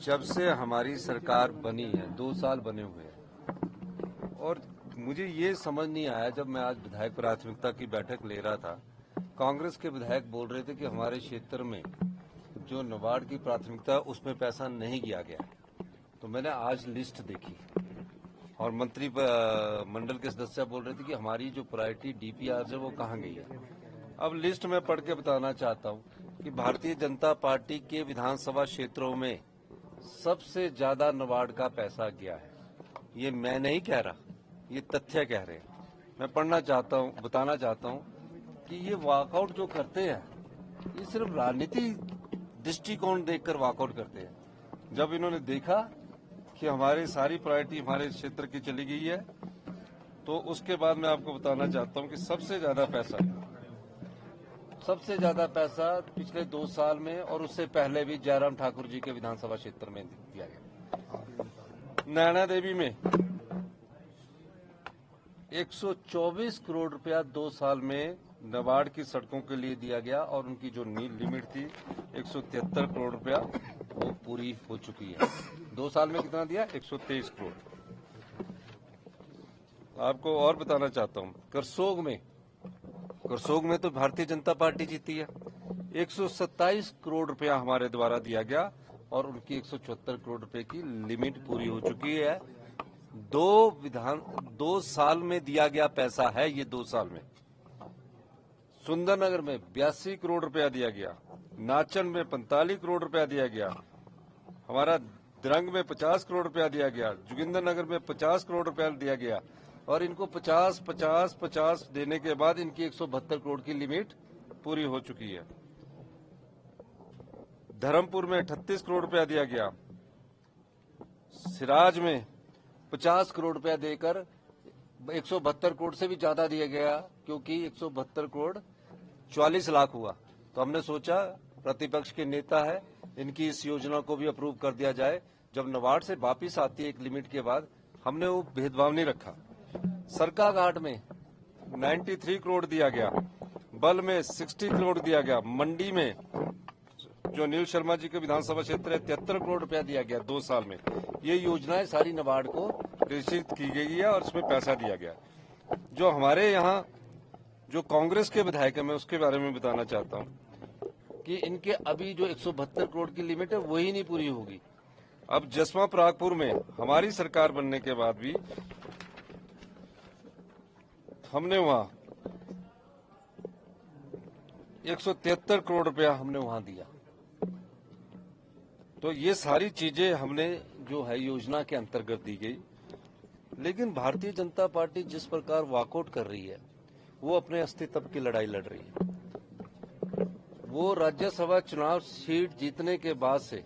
जब से हमारी सरकार बनी है 2 साल बने हुए हैं और मुझे ये समझ नहीं आया। जब मैं आज विधायक प्राथमिकता की बैठक ले रहा था, कांग्रेस के विधायक बोल रहे थे कि हमारे क्षेत्र में जो नाबार्ड की प्राथमिकता है उसमें पैसा नहीं किया गया। तो मैंने आज लिस्ट देखी और मंत्री मंडल के सदस्य बोल रहे थे कि हमारी जो प्रायोरिटी डीपीआर है वो कहाँ गई है। अब लिस्ट में पढ़ के बताना चाहता हूँ कि भारतीय जनता पार्टी के विधानसभा क्षेत्रों में सबसे ज्यादा नाबार्ड का पैसा गया है। ये मैं नहीं कह रहा, ये तथ्य कह रहे हैं। मैं पढ़ना चाहता हूँ, बताना चाहता हूँ कि ये वॉकआउट जो करते हैं ये सिर्फ राजनीति दृष्टिकोण देखकर वॉकआउट करते हैं। जब इन्होंने देखा कि हमारी सारी प्रायोरिटी हमारे क्षेत्र की चली गई है, तो उसके बाद मैं आपको बताना चाहता हूँ कि सबसे ज्यादा पैसा पिछले 2 साल में और उससे पहले भी जयराम ठाकुर जी के विधानसभा क्षेत्र में दिया गया। नैना देवी में 124 करोड़ रुपया 2 साल में नाबार्ड की सड़कों के लिए दिया गया और उनकी जो लिमिट थी 173 करोड़ रुपया वो पूरी हो चुकी है। 2 साल में कितना दिया? 123 करोड़। आपको और बताना चाहता हूं, करसोग में तो भारतीय जनता पार्टी जीती है। 127 करोड़ रुपया हमारे द्वारा दिया गया और उनकी 174 करोड़ रुपए की लिमिट पूरी हो चुकी है। 2 साल में दिया गया पैसा है ये। 2 साल में सुंदरनगर में 82 करोड़ रुपया दिया गया, नाचन में 45 करोड़ रुपया दिया गया, हमारा दिरंग में 50 करोड़ रुपया दिया गया, जोगिंदरनगर में 50 करोड़ रुपया दिया गया और इनको 50 देने के बाद इनकी 172 करोड़ की लिमिट पूरी हो चुकी है। धर्मपुर में 38 करोड़ रुपया दिया गया, सिराज में 50 करोड़ रुपया देकर 172 करोड़ से भी ज्यादा दिया गया, क्योंकि 172 करोड़ 44 लाख हुआ। तो हमने सोचा प्रतिपक्ष के नेता है, इनकी इस योजना को भी अप्रूव कर दिया जाए। जब नाबार्ड से वापिस आती है एक लिमिट के बाद, हमने वो भेदभाव नहीं रखा। सरकाघाट में 93 करोड़ दिया गया, बल में 60 करोड़ दिया गया, मंडी में जो नील शर्मा जी के विधानसभा क्षेत्र है 73 करोड़ रुपया दिया गया 2 साल में। ये योजनाएं सारी नाबार्ड को रजिस्ट्रेट की गई है और उसमें पैसा दिया गया। जो हमारे यहाँ जो कांग्रेस के विधायक है, मैं उसके बारे में बताना चाहता हूँ कि इनके अभी जो 172 करोड़ की लिमिट है वही नहीं पूरी होगी। अब जसवा परागपुर में हमारी सरकार बनने के बाद भी हमने वहां 173 करोड़ रुपया हमने वहां दिया। तो ये सारी चीजें हमने जो है योजना के अंतर्गत दी गई। लेकिन भारतीय जनता पार्टी जिस प्रकार वॉकआउट कर रही है, वो अपने अस्तित्व की लड़ाई लड़ रही है। वो राज्यसभा चुनाव सीट जीतने के बाद से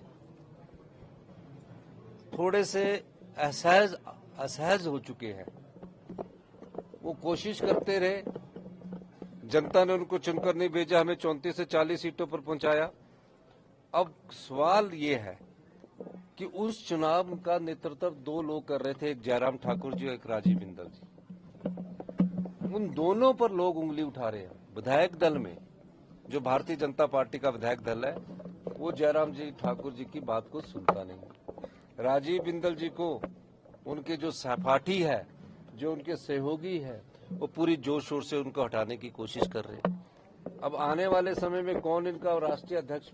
थोड़े से असहज हो चुके हैं। वो कोशिश करते रहे, जनता ने उनको चुनकर नहीं भेजा, हमें 34 से 40 सीटों पर पहुंचाया। अब सवाल ये है कि उस चुनाव का नेतृत्व 2 लोग कर रहे थे, एक जयराम ठाकुर जी और एक राजीव बिंदल जी। उन दोनों पर लोग उंगली उठा रहे हैं। विधायक दल में जो भारतीय जनता पार्टी का विधायक दल है, वो जयराम जी ठाकुर जी की बात को सुनता नहीं। राजीव बिंदल जी को उनके जो सहपाठी है, जो उनके सहयोगी है, वो पूरी जोर शोर से उनको हटाने की कोशिश कर रहे हैं। अब आने वाले समय में कौन इनका राष्ट्रीय अध्यक्ष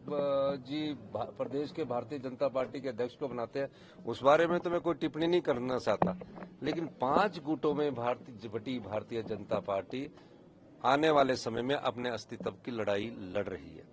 जी प्रदेश के भारतीय जनता पार्टी के अध्यक्ष को बनाते हैं, उस बारे में तो मैं कोई टिप्पणी नहीं करना चाहता। लेकिन 5 गुटों में बटी भारतीय जनता पार्टी आने वाले समय में अपने अस्तित्व की लड़ाई लड़ रही है।